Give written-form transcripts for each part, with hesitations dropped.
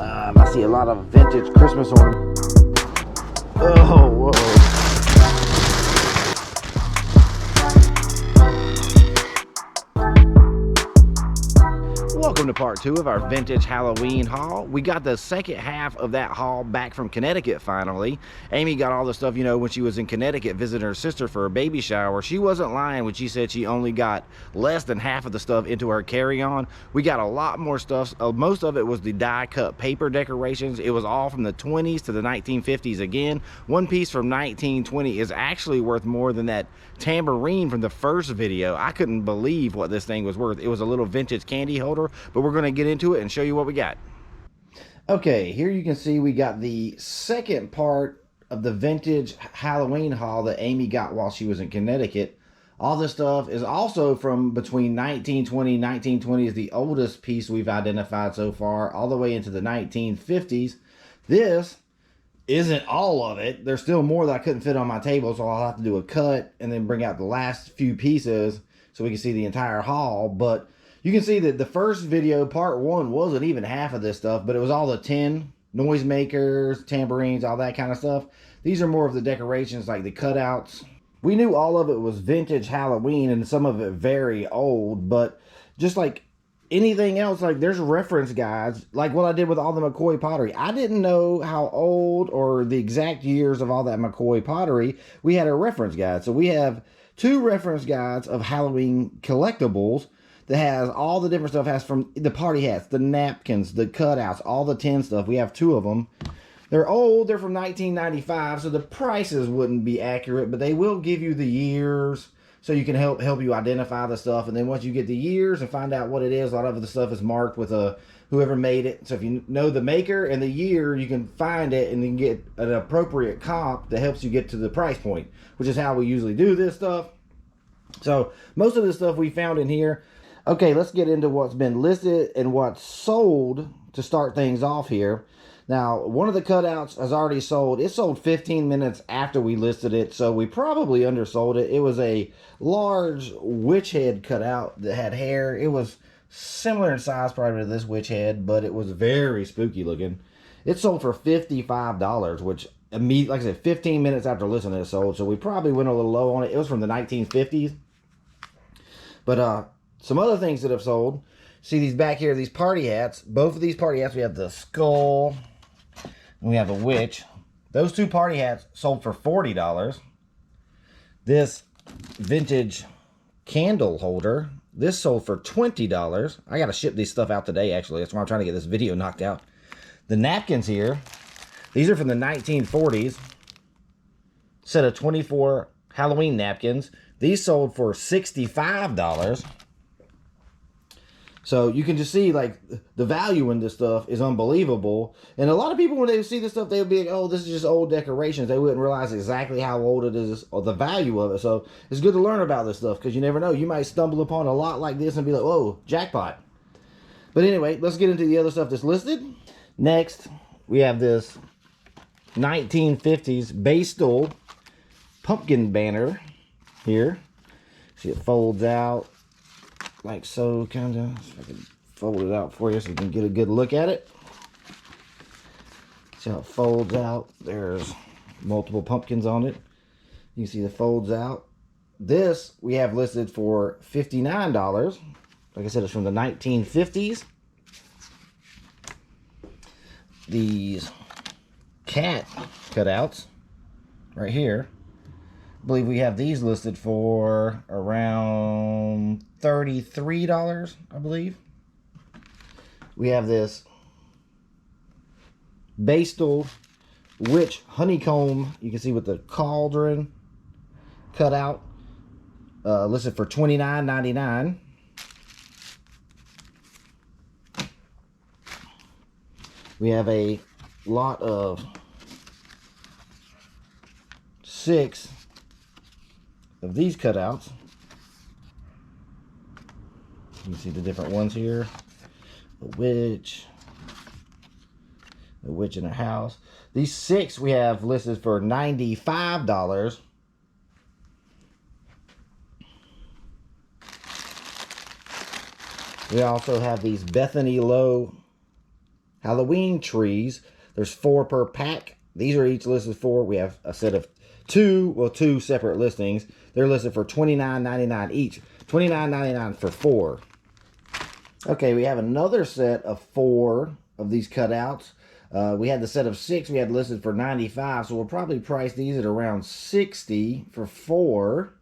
I see a lot of vintage Christmas ornaments. Oh, whoa. Welcome to part 2 of our vintage Halloween haul. We got the second half of that haul back from Connecticut finally. Amy got all the stuff, you know, when she was in Connecticut visiting her sister for a baby shower. She wasn't lying when she said she only got less than half of the stuff into her carry-on. We got a lot more stuff. Most of it was the die-cut paper decorations. It was all from the 20s to the 1950s again. One piece from 1920 is actually worth more than that tambourine from the first video. I couldn't believe what this thing was worth. It was a little vintage candy holder, but we're going to get into it and show you what we got. Okay, here you can see we got the second part of the vintage Halloween haul that Amy got while she was in Connecticut. All this stuff is also from between 1920 and 1920 is the oldest piece we've identified so far, all the way into the 1950s. This isn't all of it. There's still more that I couldn't fit on my table, so I'll have to do a cut and then bring out the last few pieces so we can see the entire haul. But you can see that the first video, part 1, wasn't even half of this stuff, but it was all the tin, noisemakers, tambourines, all that kind of stuff. These are more of the decorations, like the cutouts. We knew all of it was vintage Halloween and some of it very old, but just like anything else, like there's reference guides, like what I did with all the McCoy pottery. I didn't know how old or the exact years of all that McCoy pottery. We had a reference guide. So we have 2 reference guides of Halloween collectibles that has all the different stuff. Has from the party hats, the napkins, the cutouts, all the tin stuff. We have 2 of them. They're old. They're from 1995, so the prices wouldn't be accurate, but they will give you the years, so you can help you identify the stuff. And then once you get the years and find out what it is, a lot of the stuff is marked with whoever made it. So if you know the maker and the year, you can find it and then get an appropriate comp that helps you get to the price point, which is how we usually do this stuff. So most of the stuff we found in here. Okay, let's get into what's been listed and what's sold to start things off here. Now, one of the cutouts has already sold. It sold 15 minutes after we listed it, so we probably undersold it. It was a large witch head cutout that had hair. It was similar in size probably to this witch head, but it was very spooky looking. It sold for $55, which, like I said, 15 minutes after listing it sold, so we probably went a little low on it. It was from the 1950s. But some other things that have sold. See these back here, these party hats. Both of these party hats, we have the skull and we have a witch. Those 2 party hats sold for $40. This vintage candle holder, this sold for $20. I got to ship these stuff out today, actually. That's why I'm trying to get this video knocked out. The napkins here, these are from the 1940s. Set of 24 Halloween napkins. These sold for $65. So you can just see, like, the value in this stuff is unbelievable. And a lot of people, when they see this stuff, they'll be like, oh, this is just old decorations. They wouldn't realize exactly how old it is or the value of it. So it's good to learn about this stuff because you never know. You might stumble upon a lot like this and be like, whoa, jackpot. But anyway, let's get into the other stuff that's listed. Next, we have this 1950s Bastel pumpkin banner here. See, it folds out like so, kind of. If I can fold it out for you so you can get a good look at it. See how it folds out. There's multiple pumpkins on it. You can see the folds out. This we have listed for $59. Like I said, it's from the 1950s. These cat cutouts right here. I believe we have these listed for around $33, I believe. We have this Bastel witch honeycomb, you can see with the cauldron cutout, listed for $29.99. We have a lot of 6 of these cutouts. You can see the different ones here. A witch in a house. These 6 we have listed for $95. We also have these Bethany Low Halloween trees. There's 4 per pack. These are each listed for, we have a set of 2 separate listings. They're listed for $29.99 each. $29.99 for 4. Okay, we have another set of 4 of these cutouts. We had the set of 6 we had listed for $95, so we'll probably price these at around $60 for 4.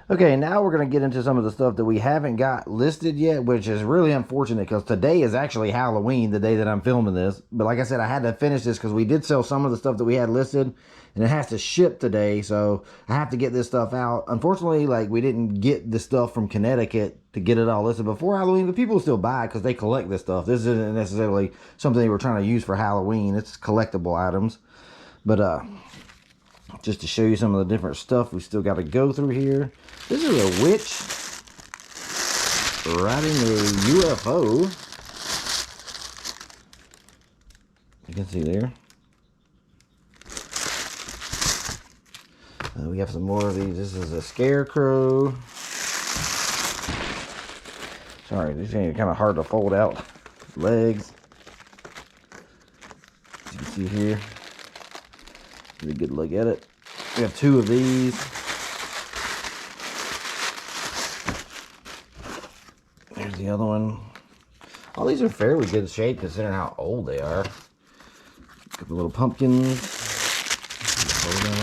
Okay, now we're going to get into some of the stuff that we haven't got listed yet, which is really unfortunate because today is actually Halloween, the day that I'm filming this. But like I said, I had to finish this because we did sell some of the stuff that we had listed, and it has to ship today, so I have to get this stuff out. Unfortunately, like, we didn't get the stuff from Connecticut to get it all listed before Halloween, but people still buy it because they collect this stuff. This isn't necessarily something they were trying to use for Halloween. It's collectible items. But just to show you some of the different stuff we still got to go through here. This is a witch riding a UFO. You can see there. We have some more of these. This is a scarecrow. Sorry, these are kind of hard to fold out. Legs. As you can see here. Get a good look at it. We have 2 of these. There's the other one. All these are fairly good shape considering how old they are. Got the little pumpkins. Little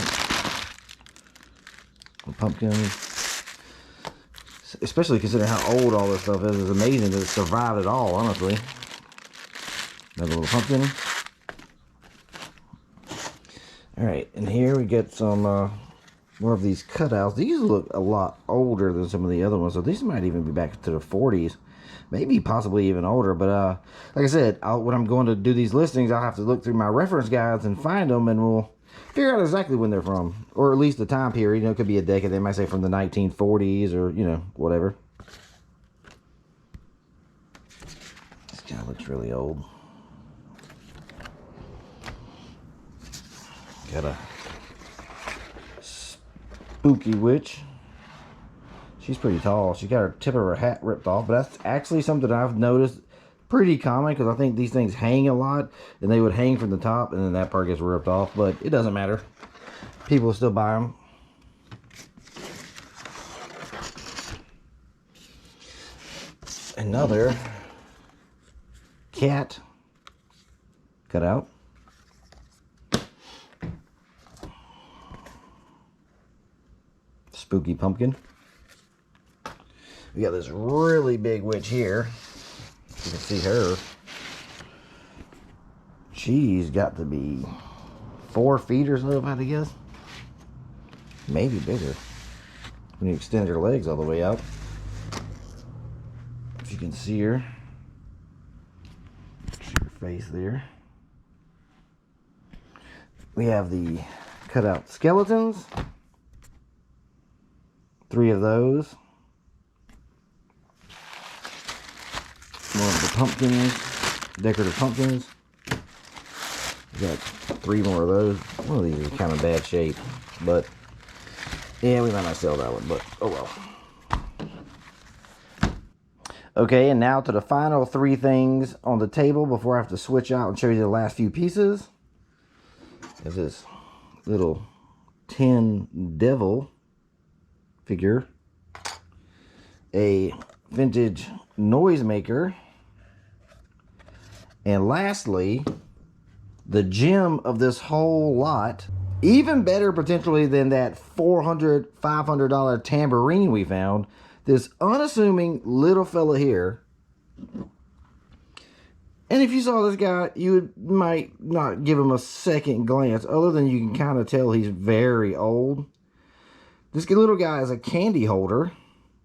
pumpkins. Especially considering how old all this stuff is. It's amazing that it survived at all, honestly. Another little pumpkin. Alright, and here we get some more of these cutouts. These look a lot older than some of the other ones, so these might even be back to the 40s. Maybe possibly even older, but like I said, when I'm going to do these listings, I'll have to look through my reference guides and find them, and we'll figure out exactly when they're from, or at least the time period. You know, it could be a decade. They might say from the 1940s or, you know, whatever. This guy looks really old. Got a spooky witch. She's pretty tall. She got her tip of her hat ripped off, but that's actually something I've noticed pretty common because I think these things hang a lot, and they would hang from the top, and then that part gets ripped off, but it doesn't matter. People still buy them. Another cat cut out. Spooky pumpkin. We got this really big witch here. You can see her. She's got to be 4 feet or so, if I had to guess. Maybe bigger. When you extend her legs all the way out. If you can see her. See her face there. We have the cutout skeletons. 3 of those. More of the pumpkins, decorative pumpkins. We got 3 more of those. One of these is kind of bad shape, but yeah, we might not sell that one, but oh well. Okay, and now to the final 3 things on the table before I have to switch out and show you the last few pieces. There's this little tin devil figure, a vintage noisemaker, and lastly, the gem of this whole lot, even better potentially than that $400, $500 tambourine we found, this unassuming little fella here. And if you saw this guy, you might not give him a second glance, other than you can kind of tell he's very old. This little guy is a candy holder.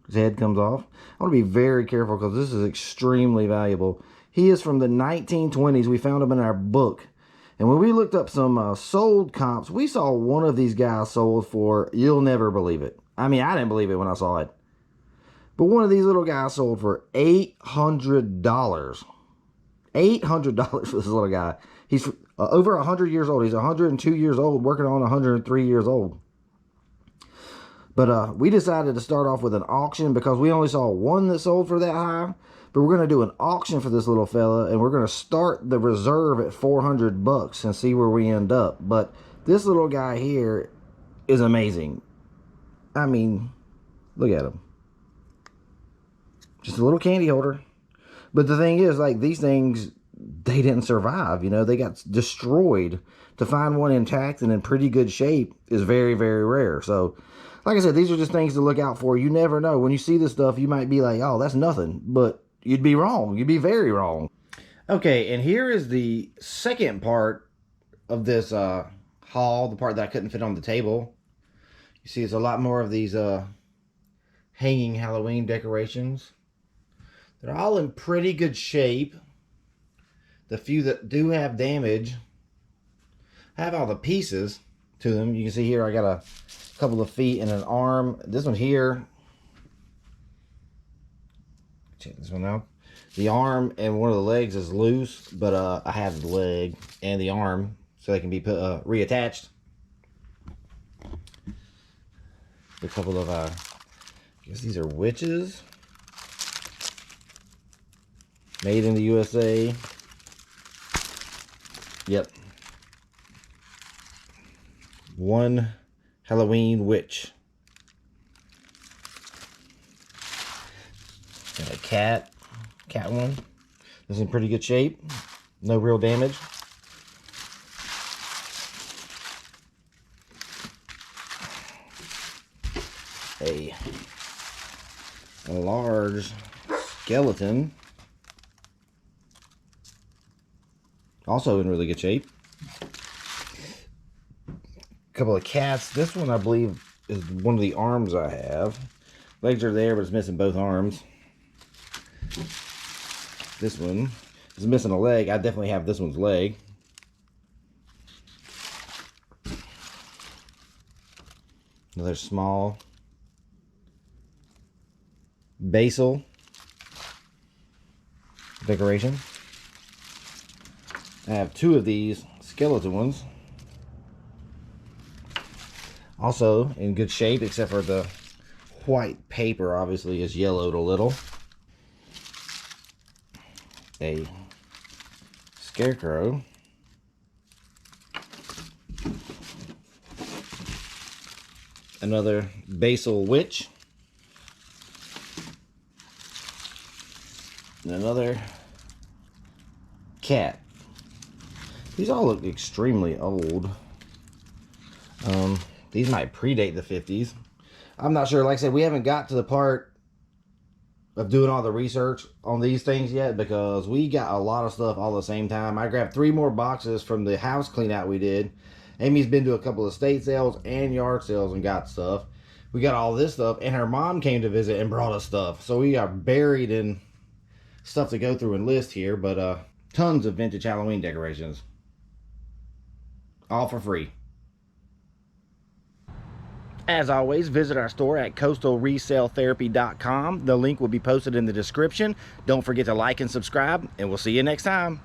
His head comes off. I want to be very careful because this is extremely valuable. He is from the 1920s. We found him in our book. And when we looked up some sold comps, we saw one of these guys sold for, you'll never believe it. I mean, I didn't believe it when I saw it. But one of these little guys sold for $800. $800 for this little guy. He's over 100 years old. He's 102 years old, working on 103 years old. But we decided to start off with an auction because we only saw one that sold for that high. But we're going to do an auction for this little fella, and we're going to start the reserve at $400 and see where we end up. But this little guy here is amazing. I mean, look at him. Just a little candy holder. But the thing is, like, these things, they didn't survive, you know, they got destroyed. To find one intact and in pretty good shape is very, very rare. So, like I said, these are just things to look out for. You never know. When you see this stuff, you might be like, oh, that's nothing. But you'd be wrong. You'd be very wrong. Okay, and here is the second part of this haul, the part that I couldn't fit on the table. You see, it's a lot more of these hanging Halloween decorations. They're all in pretty good shape. The few that do have damage have all the pieces to them. You can see here I got a couple of feet and an arm. This one here, check this one out. The arm and one of the legs is loose, but I have the leg and the arm so they can be put, reattached. A couple of I guess these are witches, made in the USA. Yep. One Halloween witch. Got a cat one. This is in pretty good shape. No real damage. A large skeleton. Also in really good shape. Couple of cats. This one I believe is one of the arms I have. Legs are there, but it's missing both arms. This one is missing a leg. I definitely have this one's leg. Another small basil decoration. I have two of these skeleton ones. Also in good shape, except for the white paper obviously is yellowed a little. A scarecrow. Another basil witch. And another cat. These all look extremely old. These might predate the 50s. I'm not sure. Like I said, we haven't got to the part of doing all the research on these things yet because we got a lot of stuff all at the same time. I grabbed 3 more boxes from the house clean out we did. Amy's been to a couple of estate sales and yard sales and got stuff. We got all this stuff, and her mom came to visit and brought us stuff. So we are buried in stuff to go through and list here, but tons of vintage Halloween decorations. All for free. As always, visit our store at coastalreselltherapy.com. The link will be posted in the description. Don't forget to like and subscribe, and we'll see you next time.